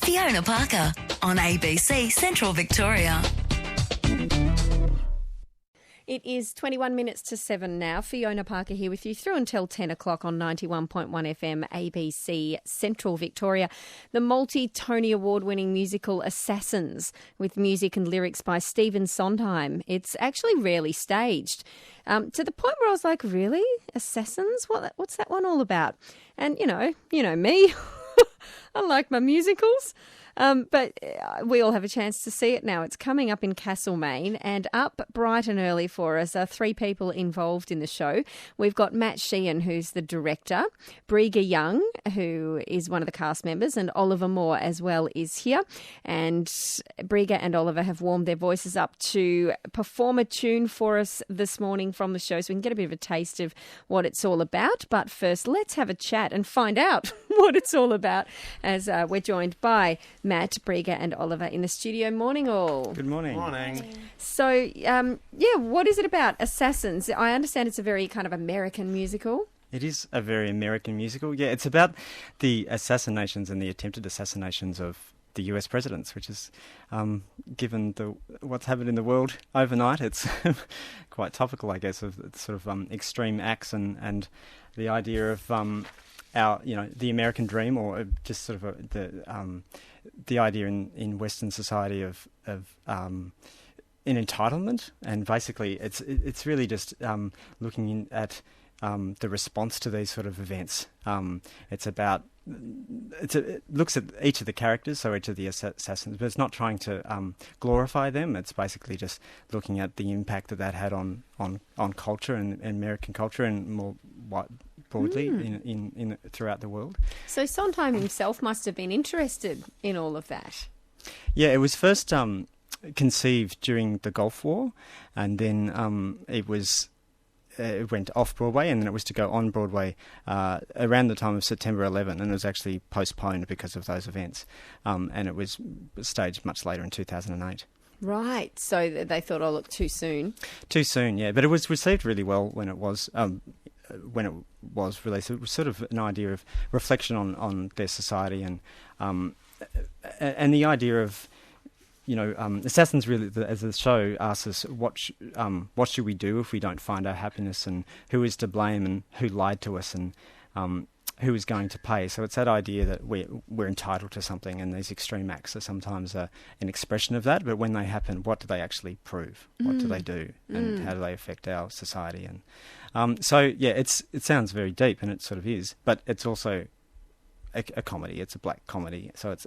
Fiona Parker on ABC Central Victoria. It is 21 minutes to 7 now. Fiona Parker here with you through until 10 o'clock on 91.1 FM ABC Central Victoria. The multi-Tony Award-winning musical Assassins, with music and lyrics by Stephen Sondheim. It's actually rarely staged, to the point where I was like, really? Assassins? What's that one all about? And, you know me. I like my musicals. But we all have a chance to see it now. It's coming up in Castlemaine, and up bright and early for us are three people involved in the show. We've got Matt Sheehen, who's the director, Briega Young, who is one of the cast members, and Oliver Moore as well is here. And Briega and Oliver have warmed their voices up to perform a tune for us this morning from the show, so we can get a bit of a taste of what it's all about. But first, let's have a chat and find out what it's all about, as we're joined by Matt, Briega and Oliver in the studio. Morning all. Good morning. Morning. So, what is it about? Assassins. I understand it's a very kind of American musical. It is a very American musical. Yeah, it's about the assassinations and the attempted assassinations of the US presidents, which is, given what's happened in the world overnight, it's quite topical, I guess, of sort of extreme acts and the idea of the American dream, or just sort of the idea in Western society of an entitlement. And basically it's really just looking at the response to these sort of events. It looks at each of the characters, so each of the assassins, but it's not trying to glorify them. It's basically just looking at the impact that had on culture and American culture, and more broadly in throughout the world. So Sondheim himself must have been interested in all of that. Yeah, it was first conceived during the Gulf War, and then it went off Broadway, and then it was to go on Broadway around the time of September 11, and it was actually postponed because of those events. And it was staged much later in 2008. Right, so they thought, oh, look, too soon. Too soon, yeah. But it was received really well when it was released. It was sort of an idea of reflection on their society, and the idea of, Assassins really, as the show asks us, what should we do if we don't find our happiness, and who is to blame, and who lied to us, and who is going to pay. So it's that idea that we're entitled to something, and these extreme acts are sometimes an expression of that. But when they happen, what do they actually prove? What do they do, and how do they affect our society? And it sounds very deep, and it sort of is, but it's also a comedy. It's a black comedy, so it's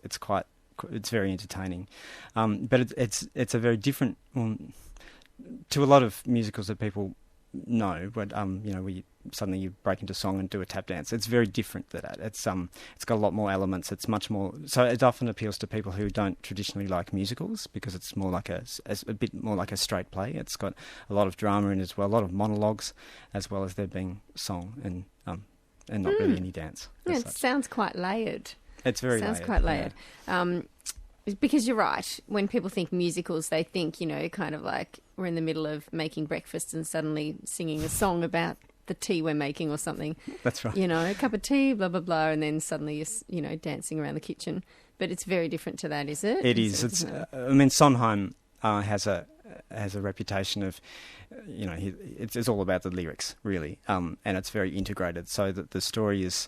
very entertaining, but it's a very different to a lot of musicals that people know. But suddenly you break into song and do a tap dance. It's very different to that. It's got a lot more elements. It's much more. So it often appeals to people who don't traditionally like musicals, because it's more like a bit more like a straight play. It's got a lot of drama in it as well, a lot of monologues, as well as there being song and not really any dance. Yeah, it sounds quite layered. It's very Sounds layered, quite layered. Yeah. Because you're right. When people think musicals, they think, kind of like we're in the middle of making breakfast and suddenly singing a song about the tea we're making or something. That's right. A cup of tea, blah, blah, blah, and then suddenly you're, dancing around the kitchen. But it's very different to that, is it? It is. Sondheim has a reputation of, it's all about the lyrics, really, and it's very integrated, so that the story it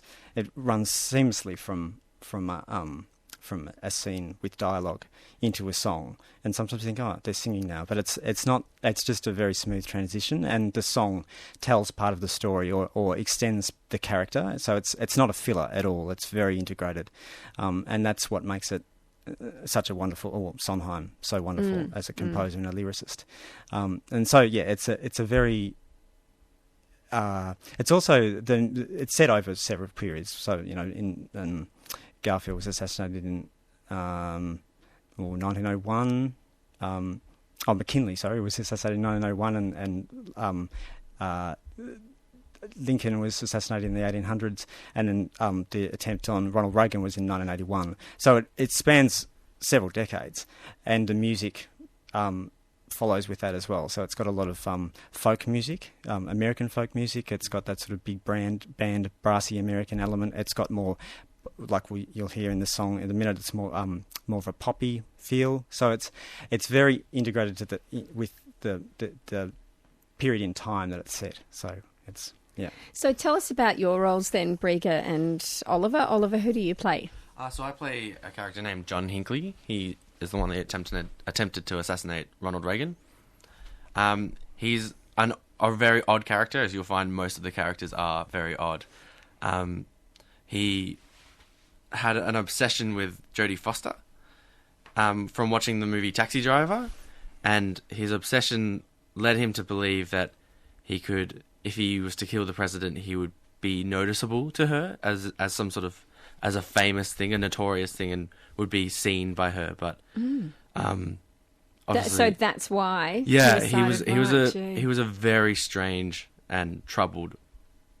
runs seamlessly from a scene with dialogue into a song, and sometimes you think, oh, they're singing now, but it's not. It's just a very smooth transition, and the song tells part of the story or extends the character, so it's not a filler at all. It's very integrated, and that's what makes it such a wonderful, or Sondheim so wonderful as a composer and a lyricist. And so it's a very it's also it's set over several periods. So in Garfield was assassinated in 1901. McKinley, was assassinated in 1901, and Lincoln was assassinated in the 1800s, and then the attempt on Ronald Reagan was in 1981. So it spans several decades, and the music follows with that as well. So it's got a lot of folk music, American folk music. It's got that sort of big band, brassy American element. It's got more you'll hear in the song. In the minute, it's more of a poppy feel. So it's very integrated with the period in time that it's set. So it's yeah. So tell us about your roles then, Briega and Oliver. Oliver, who do you play? So I play a character named John Hinckley. He is the one that attempted to assassinate Ronald Reagan. He's a very odd character, as you'll find most of the characters are very odd. He had an obsession with Jodie Foster from watching the movie Taxi Driver, and his obsession led him to believe that he could, if he was to kill the president, he would be noticeable to her as some sort of, as a famous thing, a notorious thing, and would be seen by her. But so that's why. Yeah, he was a very strange and troubled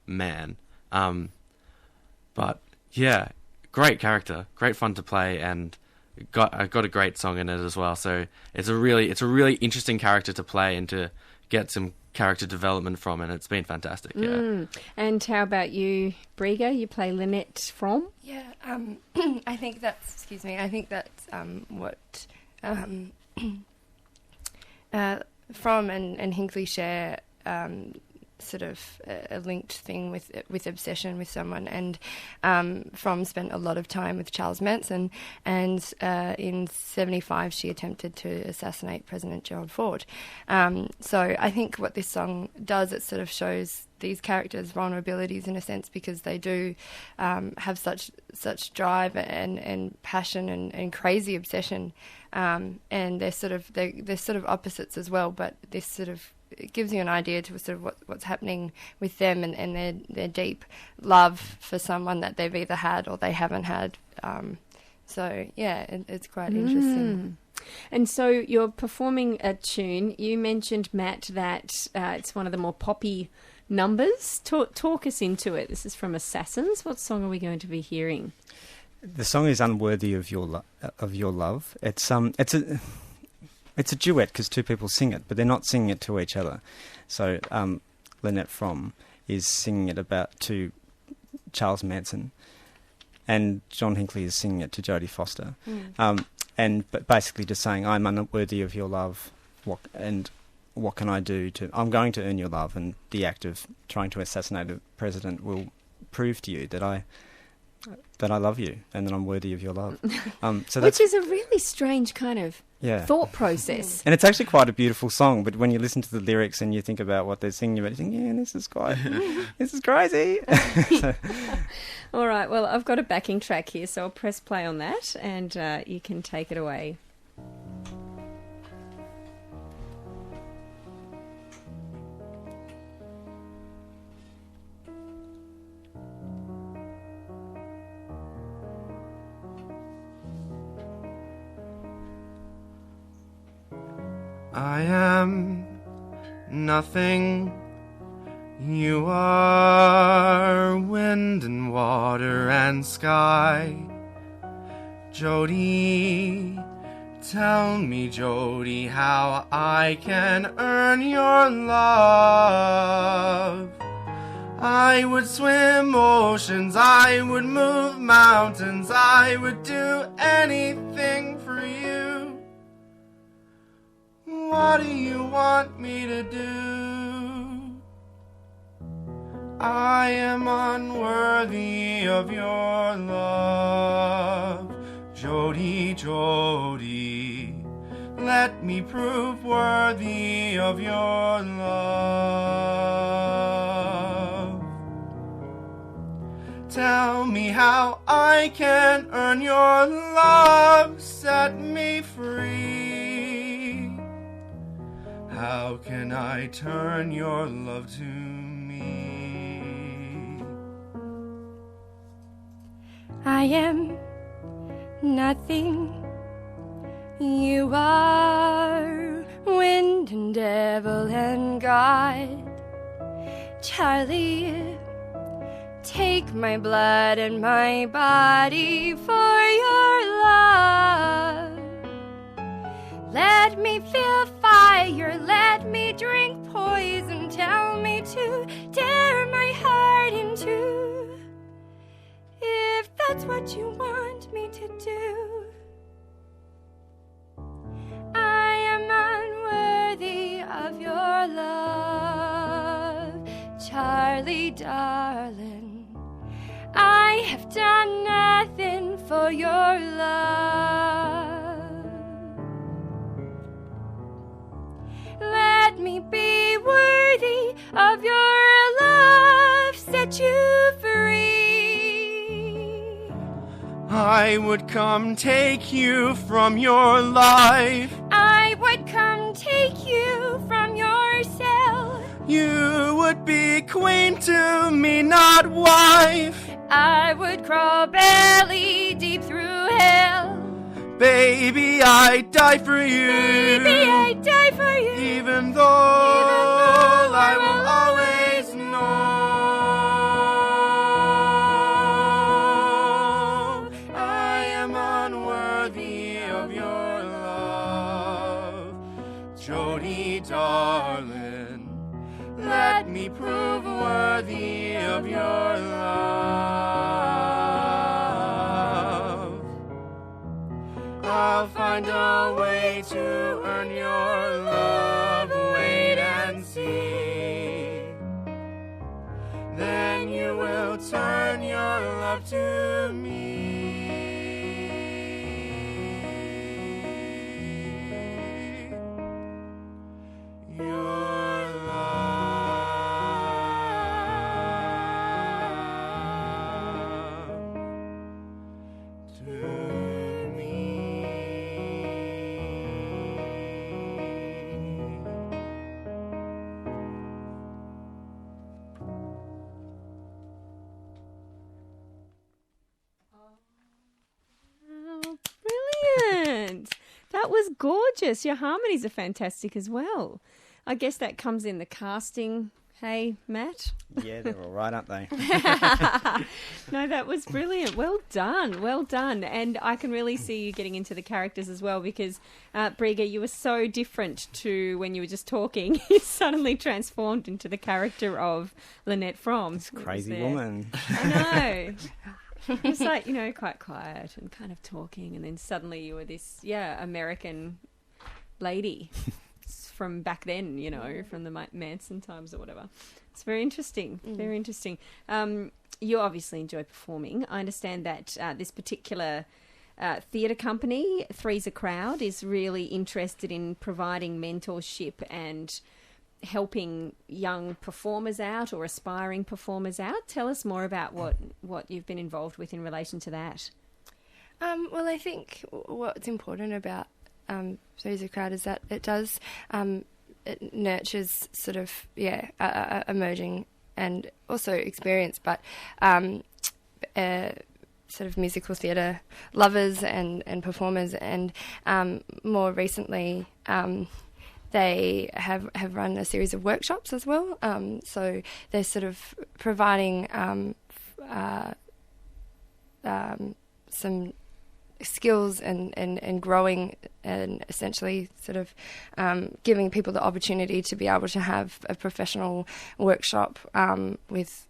man. But yeah, great character, great fun to play, and got a great song in it as well. So it's a really interesting character to play and to get some character development from, and it's been fantastic. Yeah. And how about you, Briega? You play Lynette From? Yeah, I think that's what From and Hinckley share sort of a linked thing with obsession with someone, and From spent a lot of time with Charles Manson, and in 1975 she attempted to assassinate President Gerald Ford. So I think what this song does, it sort of shows these characters' vulnerabilities in a sense, because they do have such drive and passion and crazy obsession, and they're sort of opposites as well, but this sort of, it gives you an idea to sort of what's happening with them and their deep love for someone that they've either had or they haven't had. So yeah, it's quite interesting. And so you're performing a tune. You mentioned, Matt, that it's one of the more poppy numbers. Talk us into it. This is from Assassins. What song are we going to be hearing? The song is "Unworthy of Your Love." It's a duet because two people sing it, but they're not singing it to each other. So Lynette From is singing it to Charles Manson, and John Hinckley is singing it to Jodie Foster, but basically just saying, "I'm unworthy of your love. What can I do I'm going to earn your love, and the act of trying to assassinate a president will prove to you that I love you and that I'm worthy of your love." Which is a really strange kind of thought process. And it's actually quite a beautiful song, but when you listen to the lyrics and you think about what they're singing about, you think, yeah, this is crazy. All right, well, I've got a backing track here, so I'll press play on that, and you can take it away. I am nothing. You are wind and water and sky. Jody, tell me, Jody, how I can earn your love. I would swim oceans, I would move mountains, I would do anything for you. What do you want me to do? I am unworthy of your love. Jody, Jody, let me prove worthy of your love. Tell me how I can earn your love. Set me free. How can I turn your love to me? I am nothing. You are wind and devil and God. Charlie, take my blood and my body for your love. Let me feel fire, let me drink poison, tell me to tear my heart in two. If the that's what you want me to do. I am unworthy of your love, Charlie darling. I have done nothing for your love. Let me be worthy of your love, set you free. I would come take you from your life. I would come take you from yourself. You would be queen to me, not wife. I would crawl belly deep through hell. Baby, I'd die for you. Baby, I'd die for you. Even though I will always know I am unworthy of your love. Jody, darling, let me prove worthy of your love. I'll find a way to earn your love. Wait and see. Then you will turn your love to me. Your love to me. Oh, brilliant. That was gorgeous. Your harmonies are fantastic as well. I guess that comes in the casting. Hey, Matt? Yeah, they're all right, aren't they? No, that was brilliant. Well done. Well done. And I can really see you getting into the characters as well because, Briega, you were so different to when you were just talking. You suddenly transformed into the character of Lynette Fromm. This crazy woman. I know. It's like, you know, quite quiet and kind of talking, and then suddenly you were this, American lady from back then, you know, from the Manson times or whatever. It's very interesting, very interesting. You obviously enjoy performing. I understand that this particular theatre company, Three's a Crowd, is really interested in providing mentorship and helping young performers out or aspiring performers out. Tell us more about what you've been involved with in relation to that. Well, I think what's important about Three's a Crowd is that it does it nurtures sort of emerging and also experienced, but sort of musical theatre lovers and performers, and more recently they have run a series of workshops as well. So they're sort of providing some skills and growing and essentially sort of giving people the opportunity to be able to have a professional workshop with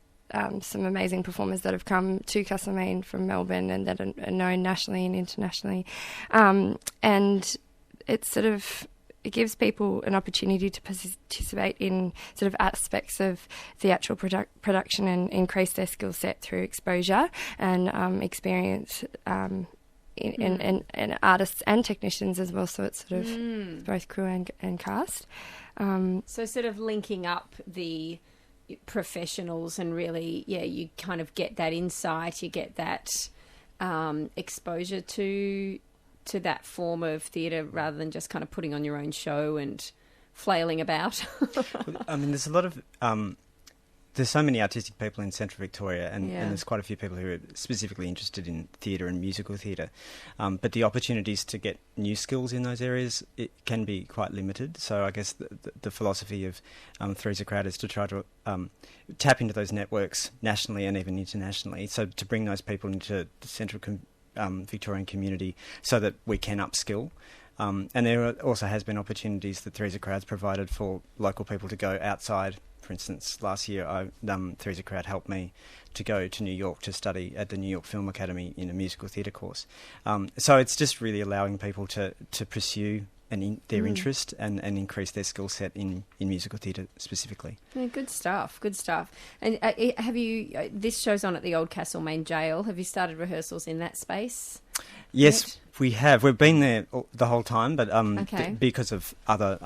some amazing performers that have come to Castlemaine from Melbourne and that are known nationally and internationally. And it's sort of, it gives people an opportunity to participate in sort of aspects of theatrical production and increase their skill set through exposure and experience in artists and technicians as well. So it's sort of both crew and cast. So sort of linking up the professionals and really, you kind of get that insight, you get that exposure to that form of theatre rather than just kind of putting on your own show and flailing about. I mean, there's a lot of there's so many artistic people in Central Victoria, and there's quite a few people who are specifically interested in theatre and musical theatre. But the opportunities to get new skills in those areas, it can be quite limited. So I guess the philosophy of Three's a Crowd is to try to tap into those networks nationally and even internationally, so to bring those people into the Central Victorian community so that we can upskill. And there also has been opportunities that Three's a Crowd's provided for local people to go outside For instance, last year, Theresa Crowd helped me to go to New York to study at the New York Film Academy in a musical theatre course. So it's just really allowing people to pursue their interest and increase their skill set in musical theatre specifically. Yeah, good stuff. And have you? This show's on at the Old Castlemaine Jail. Have you started rehearsals in that space? Yes, yet? we have. We've been there the whole time, but Okay. because of other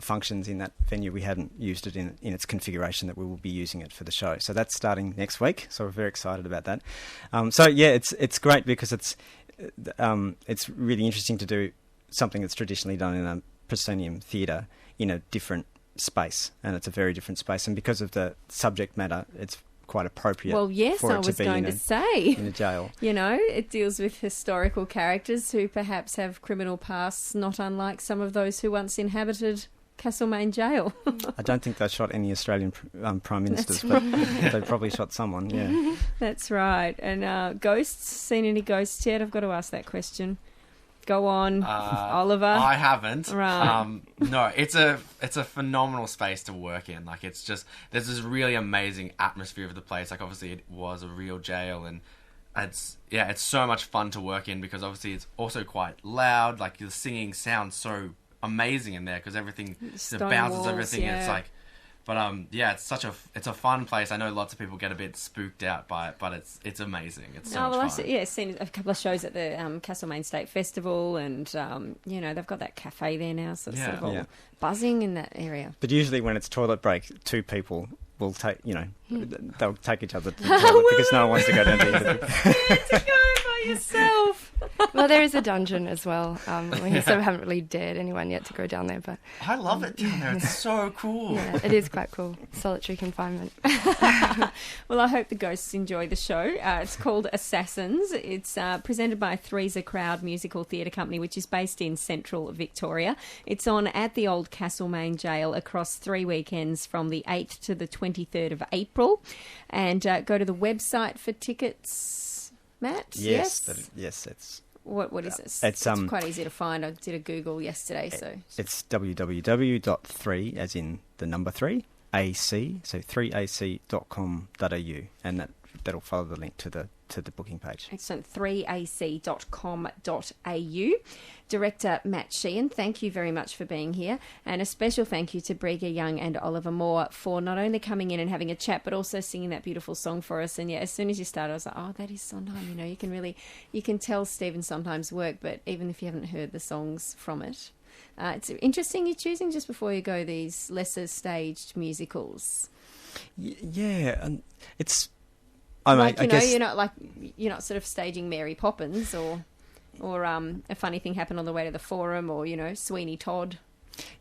functions in that venue, we hadn't used it in its configuration that we will be using it for the show. So that's starting next week. So we're very excited about that. So yeah, it's great because it's really interesting to do something that's traditionally done in a proscenium theatre in a different space, and it's a very different space. And because of the subject matter, it's quite appropriate. Well, yes, for it I was going to say. In a jail. You know, it deals with historical characters who perhaps have criminal pasts, not unlike some of those who once inhabited Castlemaine Jail. I don't think they shot any Australian prime ministers, but they probably shot someone, yeah. That's right. And ghosts, seen any ghosts yet? I've got to ask that question. Go on, Oliver. I haven't. Right. No, it's a phenomenal space to work in. Like, it's just, there's this really amazing atmosphere of the place. Like, obviously it was a real jail, and it's so much fun to work in because obviously it's also quite loud. Like, the singing sounds so amazing in there because everything Stone bounces walls, everything. yeah. It's like, but it's a fun place. I know lots of people get a bit spooked out by it, but it's amazing. It's so much fun. I've seen a couple of shows at the Castlemaine State Festival, and they've got that cafe there now, so it's sort of all buzzing in that area. But usually when it's toilet break, two people will take, they'll take each other to the toilet because no one wants to go down to either. To go by yourself. Well, there is a dungeon as well. We sort of haven't really dared anyone yet to go down there, but I love it down there. It's so cool. yeah, it is quite cool. Solitary confinement. Well, I hope the ghosts enjoy the show. It's called Assassins. It's presented by Theresa Crowd Musical Theatre Company, which is based in central Victoria. It's on at the Old Castlemaine Jail across 3 weekends from the 8th to the 23rd of April. And go to the website for tickets, Matt? Yes, it's... What is this? It's quite easy to find. I did a Google yesterday, so... It's www.3, as in the number 3, AC, so 3ac.com.au, and that'll follow the link to the booking page. Excellent. 3ac.com.au. Director Matt Sheehen, thank you very much for being here. And a special thank you to Briega Young and Oliver Moore for not only coming in and having a chat, but also singing that beautiful song for us. And yeah, as soon as you started, I was like, oh, that is Sondheim. You can tell Stephen Sondheim's work, but even if you haven't heard the songs from it. It's interesting you're choosing just before you go these lesser staged musicals. Yeah, and it's... I guess you're not sort of staging Mary Poppins or a funny thing happened on the way to the Forum, or Sweeney Todd.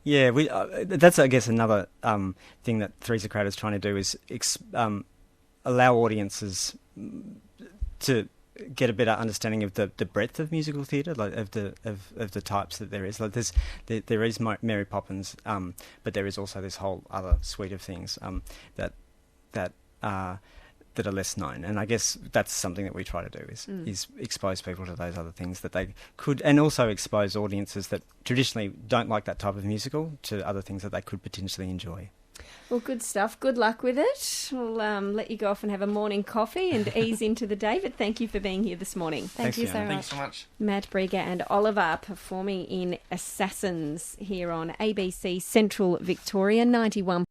Yeah, that's I guess another thing that Theresa Crowd is trying to do is allow audiences to get a better understanding of the breadth of musical theatre, like of the types that there is. Like there is Mary Poppins, but there is also this whole other suite of things that are less known, and I guess that's something that we try to do is expose people to those other things that they could, and also expose audiences that traditionally don't like that type of musical to other things that they could potentially enjoy. Well, good stuff. Good luck with it. We'll let you go off and have a morning coffee and ease into the day, but thank you for being here this morning. Thank you so much. Thanks so much. Matt Briega and Oliver performing in Assassins here on ABC Central Victoria 91.